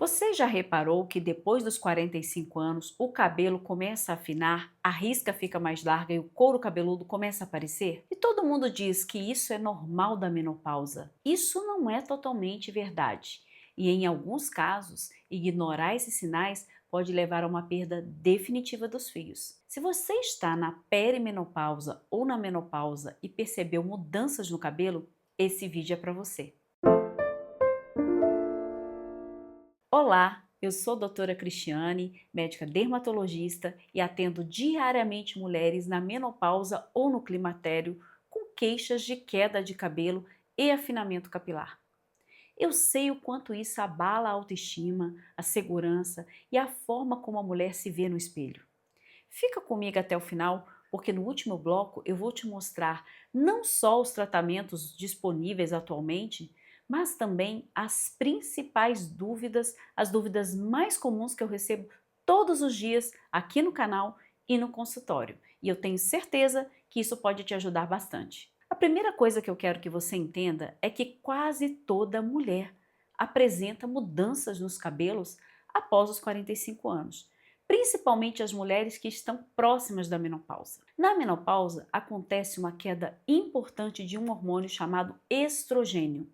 Você já reparou que depois dos 45 anos o cabelo começa a afinar, a risca fica mais larga e o couro cabeludo começa a aparecer? E todo mundo diz que isso é normal da menopausa. Isso não é totalmente verdade. E em alguns casos, ignorar esses sinais pode levar a uma perda definitiva dos fios. Se você está na perimenopausa ou na menopausa e percebeu mudanças no cabelo, esse vídeo é para você. Olá, eu sou a doutora Cristiane, médica dermatologista e atendo diariamente mulheres na menopausa ou no climatério com queixas de queda de cabelo e afinamento capilar. Eu sei o quanto isso abala a autoestima, a segurança e a forma como a mulher se vê no espelho. Fica comigo até o final, porque no último bloco eu vou te mostrar não só os tratamentos disponíveis atualmente, mas também as principais dúvidas, as dúvidas mais comuns que eu recebo todos os dias aqui no canal e no consultório. E eu tenho certeza que isso pode te ajudar bastante. A primeira coisa que eu quero que você entenda é que quase toda mulher apresenta mudanças nos cabelos após os 45 anos, principalmente as mulheres que estão próximas da menopausa. Na menopausa, acontece uma queda importante de um hormônio chamado estrogênio.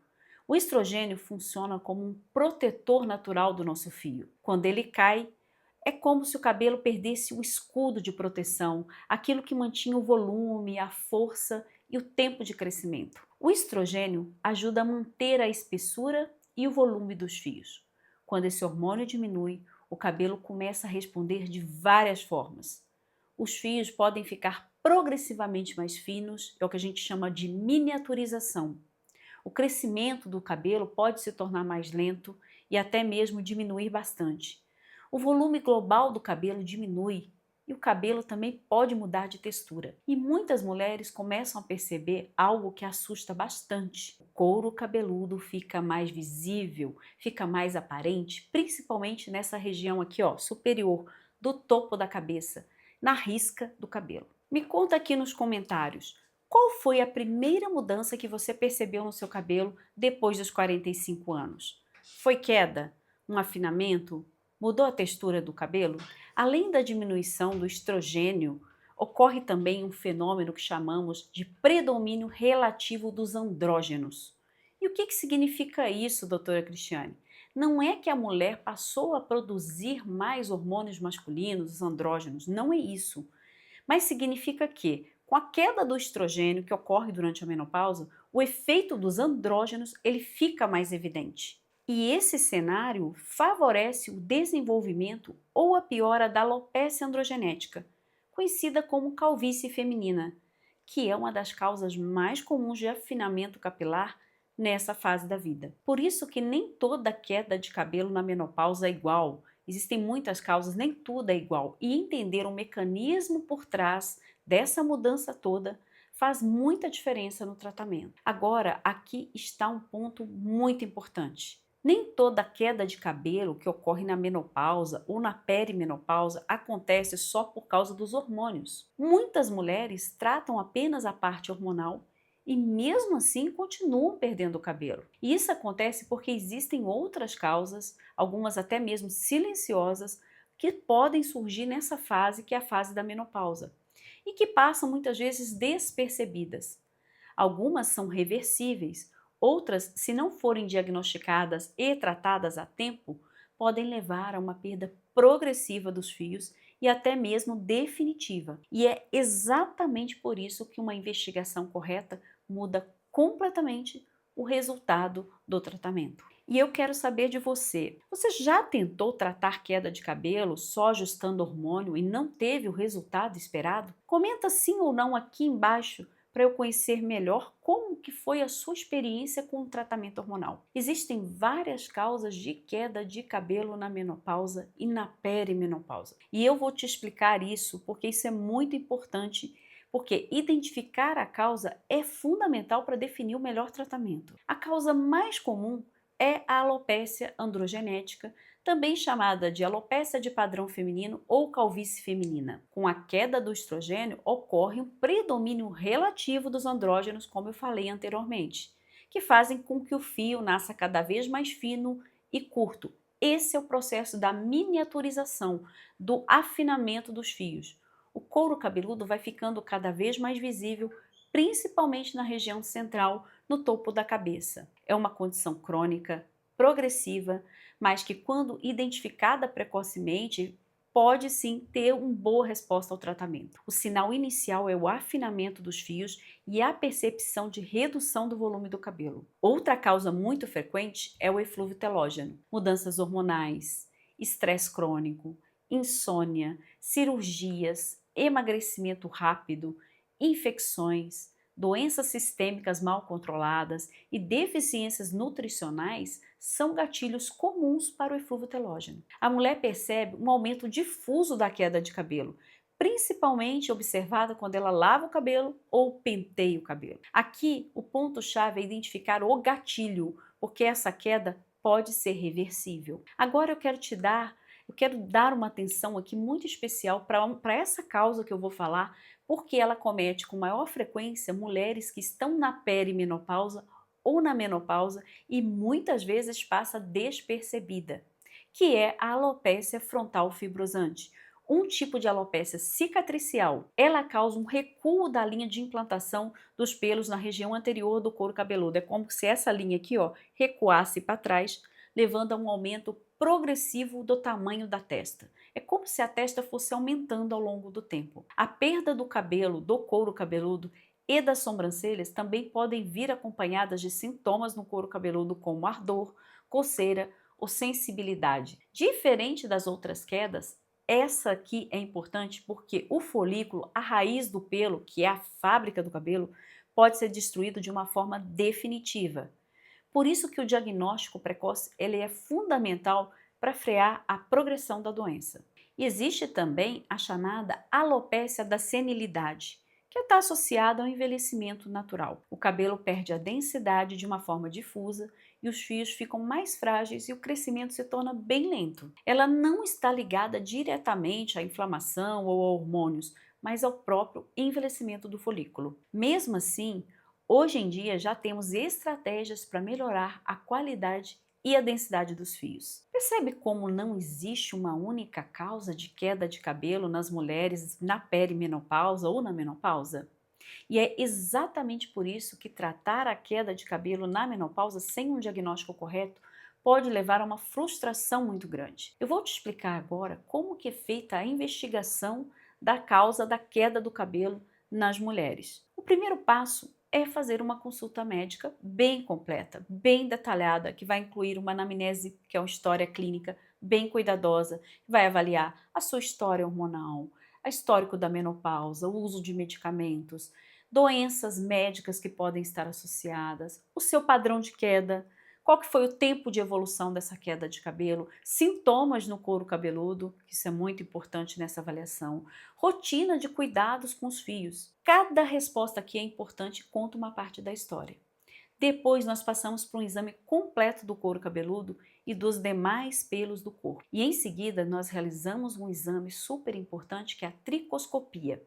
O estrogênio funciona como um protetor natural do nosso fio. Quando ele cai, é como se o cabelo perdesse o escudo de proteção, aquilo que mantinha o volume, a força e o tempo de crescimento. O estrogênio ajuda a manter a espessura e o volume dos fios. Quando esse hormônio diminui, o cabelo começa a responder de várias formas. Os fios podem ficar progressivamente mais finos, é o que a gente chama de miniaturização. O crescimento do cabelo pode se tornar mais lento e até mesmo diminuir bastante. O volume global do cabelo diminui e o cabelo também pode mudar de textura. E muitas mulheres começam a perceber algo que assusta bastante. O couro cabeludo fica mais visível, fica mais aparente, principalmente nessa região aqui, ó, superior do topo da cabeça, na risca do cabelo. Me conta aqui nos comentários, qual foi a primeira mudança que você percebeu no seu cabelo depois dos 45 anos? Foi queda? Um afinamento? Mudou a textura do cabelo? Além da diminuição do estrogênio, ocorre também um fenômeno que chamamos de predomínio relativo dos andrógenos. E o que significa isso, doutora Cristiane? Não é que a mulher passou a produzir mais hormônios masculinos, os andrógenos, não é isso. Mas significa que, com a queda do estrogênio que ocorre durante a menopausa, o efeito dos andrógenos ele fica mais evidente. E esse cenário favorece o desenvolvimento ou a piora da alopecia androgenética, conhecida como calvície feminina, que é uma das causas mais comuns de afinamento capilar nessa fase da vida. Por isso que nem toda queda de cabelo na menopausa é igual. Existem muitas causas, nem tudo é igual. E entender o mecanismo por trás dessa mudança toda faz muita diferença no tratamento. Agora, aqui está um ponto muito importante. Nem toda queda de cabelo que ocorre na menopausa ou na perimenopausa acontece só por causa dos hormônios. Muitas mulheres tratam apenas a parte hormonal e mesmo assim continuam perdendo o cabelo. E isso acontece porque existem outras causas, algumas até mesmo silenciosas, que podem surgir nessa fase que é a fase da menopausa e que passam muitas vezes despercebidas. Algumas são reversíveis, outras, se não forem diagnosticadas e tratadas a tempo, podem levar a uma perda progressiva dos fios e até mesmo definitiva. E é exatamente por isso que uma investigação correta muda completamente o resultado do tratamento. E eu quero saber de você. Você já tentou tratar queda de cabelo só ajustando hormônio e não teve o resultado esperado? Comenta sim ou não aqui embaixo para eu conhecer melhor como que foi a sua experiência com o tratamento hormonal. Existem várias causas de queda de cabelo na menopausa e na perimenopausa. E eu vou te explicar isso porque isso é muito importante, porque identificar a causa é fundamental para definir o melhor tratamento. A causa mais comum é a alopécia androgenética, também chamada de alopécia de padrão feminino ou calvície feminina. Com a queda do estrogênio, ocorre um predomínio relativo dos andrógenos, como eu falei anteriormente, que fazem com que o fio nasça cada vez mais fino e curto, Esse é o processo da miniaturização, do afinamento dos fios. O couro cabeludo vai ficando cada vez mais visível, principalmente na região central, no topo da cabeça. É uma condição crônica, progressiva, mas que, quando identificada precocemente, pode sim ter uma boa resposta ao tratamento. O sinal inicial é o afinamento dos fios e a percepção de redução do volume do cabelo. Outra causa muito frequente é o eflúvio telógeno, mudanças hormonais, estresse crônico, insônia, cirurgias, emagrecimento rápido, infecções, doenças sistêmicas mal controladas e deficiências nutricionais são gatilhos comuns para o eflúvio telógeno. A mulher percebe um aumento difuso da queda de cabelo, principalmente observada quando ela lava o cabelo ou penteia o cabelo. Aqui, o ponto-chave é identificar o gatilho, porque essa queda pode ser reversível. Agora eu quero dar uma atenção aqui muito especial para essa causa que eu vou falar, porque ela comete com maior frequência mulheres que estão na perimenopausa ou na menopausa e muitas vezes passa despercebida, que é a alopécia frontal fibrosante. Um tipo de alopécia cicatricial. Ela causa um recuo da linha de implantação dos pelos na região anterior do couro cabeludo. É como se essa linha aqui, ó, recuasse para trás, levando a um aumento progressivo do tamanho da testa. É como se a testa fosse aumentando ao longo do tempo. A perda do cabelo, do couro cabeludo e das sobrancelhas também podem vir acompanhadas de sintomas no couro cabeludo, como ardor, coceira ou sensibilidade. Diferente das outras quedas, essa aqui é importante porque o folículo, a raiz do pelo, que é a fábrica do cabelo, pode ser destruído de uma forma definitiva. Por isso que o diagnóstico precoce ele é fundamental para frear a progressão da doença. E existe também a chamada alopécia da senilidade, que está associada ao envelhecimento natural. O cabelo perde a densidade de uma forma difusa e os fios ficam mais frágeis e o crescimento se torna bem lento. Ela não está ligada diretamente à inflamação ou a hormônios, mas ao próprio envelhecimento do folículo. Mesmo assim, hoje em dia já temos estratégias para melhorar a qualidade e a densidade dos fios. Percebe como não existe uma única causa de queda de cabelo nas mulheres na perimenopausa ou na menopausa? E é exatamente por isso que tratar a queda de cabelo na menopausa sem um diagnóstico correto pode levar a uma frustração muito grande. Eu vou te explicar agora como que é feita a investigação da causa da queda do cabelo nas mulheres. O primeiro passo é fazer uma consulta médica bem completa, bem detalhada, que vai incluir uma anamnese, que é uma história clínica bem cuidadosa, que vai avaliar a sua história hormonal, a histórico da menopausa, o uso de medicamentos, doenças médicas que podem estar associadas, o seu padrão de queda, qual que foi o tempo de evolução dessa queda de cabelo, sintomas no couro cabeludo, que isso é muito importante nessa avaliação, rotina de cuidados com os fios. Cada resposta aqui é importante e conta uma parte da história. Depois nós passamos para um exame completo do couro cabeludo e dos demais pelos do corpo. E em seguida nós realizamos um exame super importante que é a tricoscopia.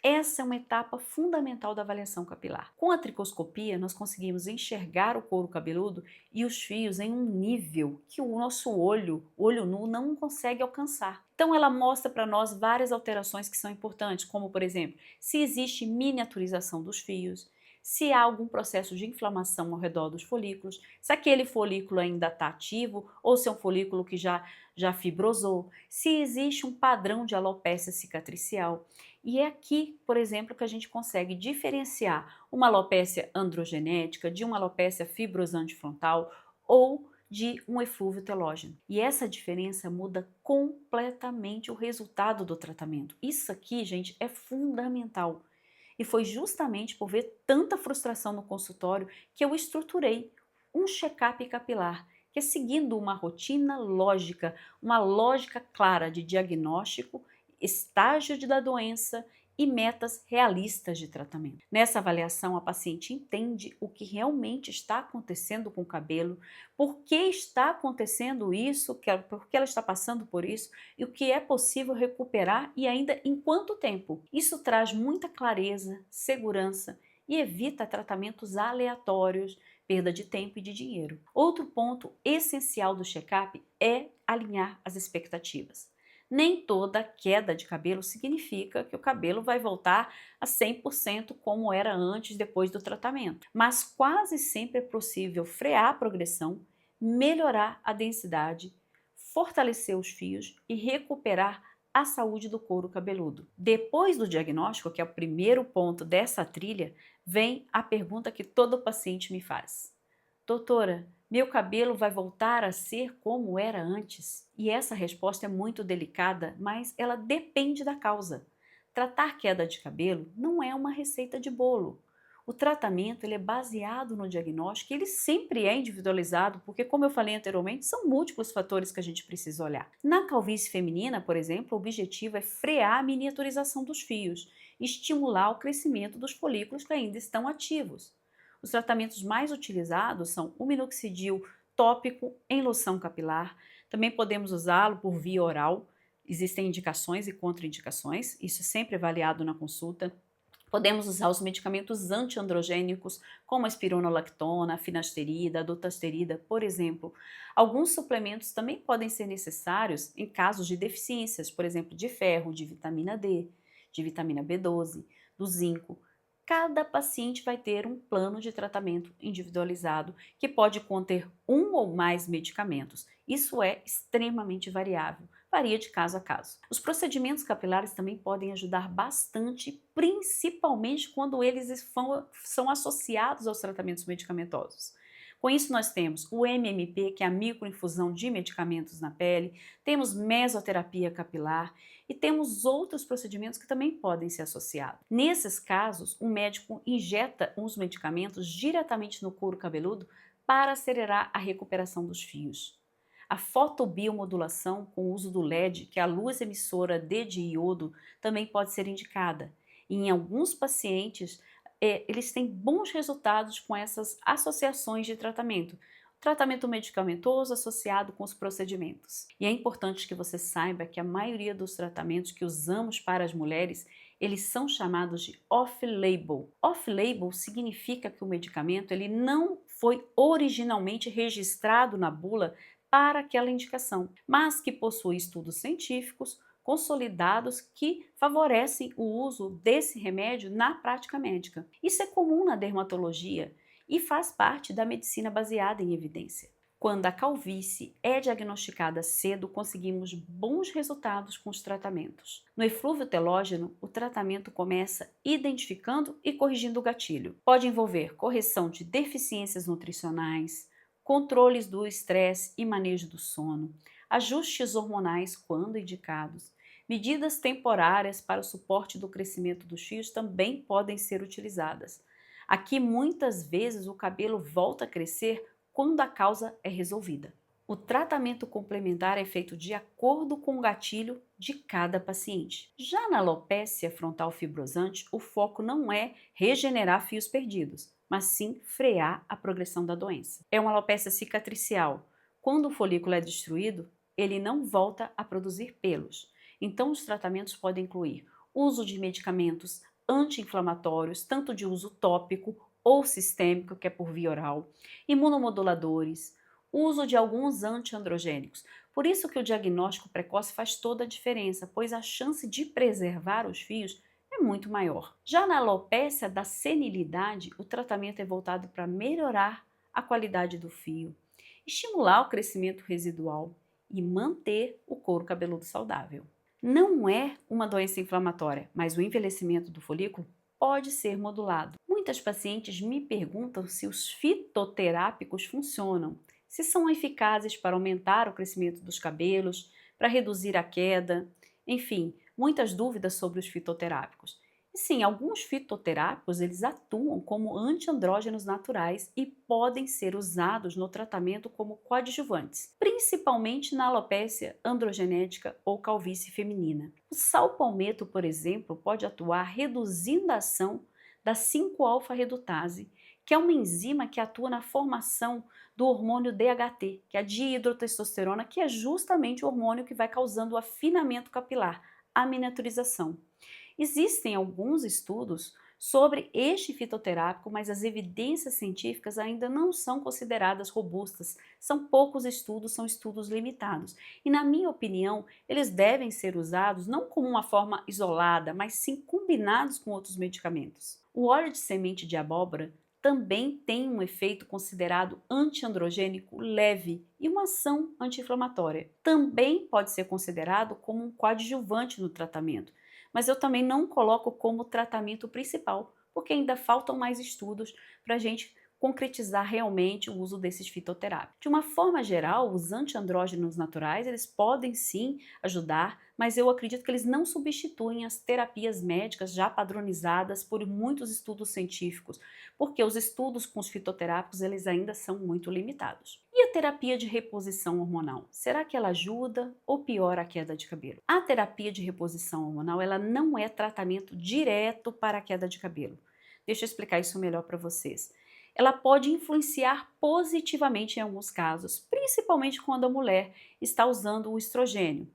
Essa é uma etapa fundamental da avaliação capilar. Com a tricoscopia, nós conseguimos enxergar o couro cabeludo e os fios em um nível que o nosso olho nu, não consegue alcançar. Então, ela mostra para nós várias alterações que são importantes, como, por exemplo, se existe miniaturização dos fios, se há algum processo de inflamação ao redor dos folículos, se aquele folículo ainda está ativo ou se é um folículo que já fibrosou, se existe um padrão de alopécia cicatricial. E é aqui, por exemplo, que a gente consegue diferenciar uma alopécia androgenética de uma alopécia fibrosante frontal ou de um eflúvio telógeno. E essa diferença muda completamente o resultado do tratamento. Isso aqui, gente, é fundamental. E foi justamente por ver tanta frustração no consultório que eu estruturei um check-up capilar, que é seguindo uma rotina lógica, uma lógica clara de diagnóstico, estágio da doença e metas realistas de tratamento. Nessa avaliação, a paciente entende o que realmente está acontecendo com o cabelo, por que está acontecendo isso, por que ela está passando por isso e o que é possível recuperar e ainda em quanto tempo. Isso traz muita clareza, segurança e evita tratamentos aleatórios, perda de tempo e de dinheiro. Outro ponto essencial do check-up é alinhar as expectativas. Nem toda queda de cabelo significa que o cabelo vai voltar a 100% como era antes depois do tratamento, mas quase sempre é possível frear a progressão, melhorar a densidade, fortalecer os fios e recuperar a saúde do couro cabeludo. Depois do diagnóstico, que é o primeiro ponto dessa trilha, vem a pergunta que todo paciente me faz: doutora, meu cabelo vai voltar a ser como era antes? E essa resposta é muito delicada, mas ela depende da causa. Tratar queda de cabelo não é uma receita de bolo. O tratamento ele é baseado no diagnóstico e ele sempre é individualizado, porque, como eu falei anteriormente, são múltiplos fatores que a gente precisa olhar. Na calvície feminina, por exemplo, o objetivo é frear a miniaturização dos fios, estimular o crescimento dos folículos que ainda estão ativos. Os tratamentos mais utilizados são o minoxidil tópico em loção capilar. Também podemos usá-lo por via oral. Existem indicações e contraindicações, isso é sempre avaliado na consulta. Podemos usar os medicamentos antiandrogênicos, como a espironolactona, a finasterida, a dutasterida, por exemplo. Alguns suplementos também podem ser necessários em casos de deficiências, por exemplo, de ferro, de vitamina D, de vitamina B12, do zinco. Cada paciente vai ter um plano de tratamento individualizado que pode conter um ou mais medicamentos. Isso é extremamente variável, varia de caso a caso. Os procedimentos capilares também podem ajudar bastante, principalmente quando eles são associados aos tratamentos medicamentosos. Com isso, nós temos o MMP, que é a microinfusão de medicamentos na pele, temos mesoterapia capilar e temos outros procedimentos que também podem ser associados. Nesses casos, o médico injeta os medicamentos diretamente no couro cabeludo para acelerar a recuperação dos fios. A fotobiomodulação com o uso do LED, que é a luz emissora de iodo, também pode ser indicada. E em alguns pacientes, eles têm bons resultados com essas associações de tratamento. Tratamento medicamentoso associado com os procedimentos. E é importante que você saiba que a maioria dos tratamentos que usamos para as mulheres, eles são chamados de off-label. Off-label significa que o medicamento ele não foi originalmente registrado na bula para aquela indicação, mas que possui estudos científicos consolidados que favorecem o uso desse remédio na prática médica. Isso é comum na dermatologia e faz parte da medicina baseada em evidência. Quando a calvície é diagnosticada cedo, conseguimos bons resultados com os tratamentos. No eflúvio telógeno, o tratamento começa identificando e corrigindo o gatilho. Pode envolver correção de deficiências nutricionais, controles do estresse e manejo do sono, ajustes hormonais quando indicados, medidas temporárias para o suporte do crescimento dos fios também podem ser utilizadas. Aqui, muitas vezes, o cabelo volta a crescer quando a causa é resolvida. O tratamento complementar é feito de acordo com o gatilho de cada paciente. Já na alopécia frontal fibrosante, o foco não é regenerar fios perdidos, mas sim frear a progressão da doença. É uma alopécia cicatricial. Quando o folículo é destruído, ele não volta a produzir pelos. Então, os tratamentos podem incluir uso de medicamentos anti-inflamatórios, tanto de uso tópico ou sistêmico, que é por via oral, imunomoduladores, uso de alguns antiandrogênicos. Por isso que o diagnóstico precoce faz toda a diferença, pois a chance de preservar os fios é muito maior. Já na alopécia da senilidade, o tratamento é voltado para melhorar a qualidade do fio, estimular o crescimento residual e manter o couro cabeludo saudável. Não é uma doença inflamatória, mas o envelhecimento do folículo pode ser modulado. Muitas pacientes me perguntam se os fitoterápicos funcionam, se são eficazes para aumentar o crescimento dos cabelos, para reduzir a queda, enfim, muitas dúvidas sobre os fitoterápicos. E sim, alguns fitoterápicos eles atuam como antiandrógenos naturais e podem ser usados no tratamento como coadjuvantes, principalmente na alopécia androgenética ou calvície feminina. O sal-palmeto, por exemplo, pode atuar reduzindo a ação da 5-alfa-redutase, que é uma enzima que atua na formação do hormônio DHT, que é a dihidrotestosterona, que é justamente o hormônio que vai causando o afinamento capilar, a miniaturização. Existem alguns estudos sobre este fitoterápico, mas as evidências científicas ainda não são consideradas robustas. São poucos estudos, são estudos limitados. E, na minha opinião, eles devem ser usados não como uma forma isolada, mas sim combinados com outros medicamentos. O óleo de semente de abóbora também tem um efeito considerado antiandrogênico leve e uma ação anti-inflamatória. Também pode ser considerado como um coadjuvante no tratamento, mas eu também não coloco como tratamento principal, porque ainda faltam mais estudos para a gente concretizar realmente o uso desses fitoterápicos. De uma forma geral, os antiandrógenos naturais, eles podem sim ajudar, mas eu acredito que eles não substituem as terapias médicas já padronizadas por muitos estudos científicos, porque os estudos com os fitoterápicos, eles ainda são muito limitados. E a terapia de reposição hormonal? Será que ela ajuda ou piora a queda de cabelo? A terapia de reposição hormonal, ela não é tratamento direto para a queda de cabelo. Deixa eu explicar isso melhor para vocês. Ela pode influenciar positivamente em alguns casos, principalmente quando a mulher está usando o estrogênio.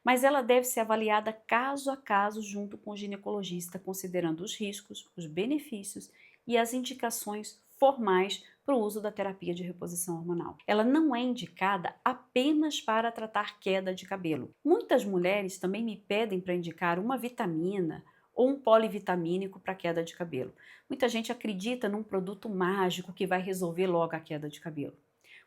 Mas ela deve ser avaliada caso a caso junto com o ginecologista, considerando os riscos, os benefícios e as indicações formais para o uso da terapia de reposição hormonal. Ela não é indicada apenas para tratar queda de cabelo. Muitas mulheres também me pedem para indicar uma vitamina ou um polivitamínico para queda de cabelo. Muita gente acredita num produto mágico que vai resolver logo a queda de cabelo.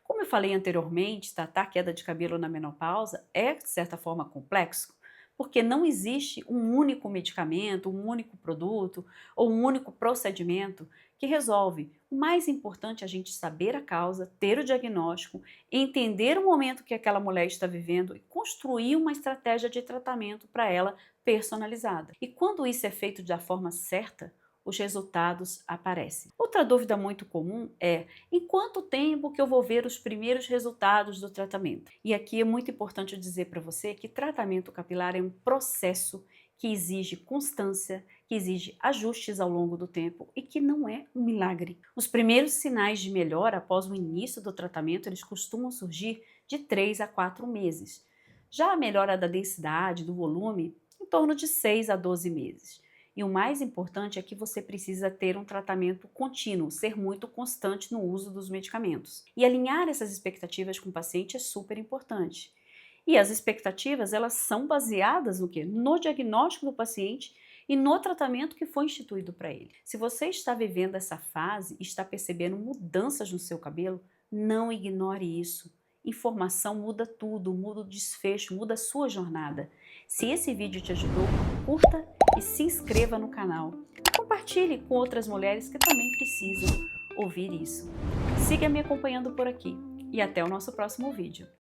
Como eu falei anteriormente, tratar queda de cabelo na menopausa é, de certa forma, complexo, porque não existe um único medicamento, um único produto ou um único procedimento que resolve. O mais importante é a gente saber a causa, ter o diagnóstico, entender o momento que aquela mulher está vivendo e construir uma estratégia de tratamento para ela personalizada. E quando isso é feito da forma certa, os resultados aparecem. Outra dúvida muito comum é: em quanto tempo que eu vou ver os primeiros resultados do tratamento? E aqui é muito importante dizer para você que tratamento capilar é um processo que exige constância, que exige ajustes ao longo do tempo e que não é um milagre. Os primeiros sinais de melhora após o início do tratamento, eles costumam surgir de 3 a 4 meses. Já a melhora da densidade, do volume, em torno de 6 a 12 meses. E o mais importante é que você precisa ter um tratamento contínuo, ser muito constante no uso dos medicamentos. E alinhar essas expectativas com o paciente é super importante. E as expectativas, elas são baseadas no quê? No diagnóstico do paciente e no tratamento que foi instituído para ele. Se você está vivendo essa fase e está percebendo mudanças no seu cabelo, não ignore isso. Informação muda tudo, muda o desfecho, muda a sua jornada. Se esse vídeo te ajudou, curta e se inscreva no canal. Compartilhe com outras mulheres que também precisam ouvir isso. Siga me acompanhando por aqui e até o nosso próximo vídeo.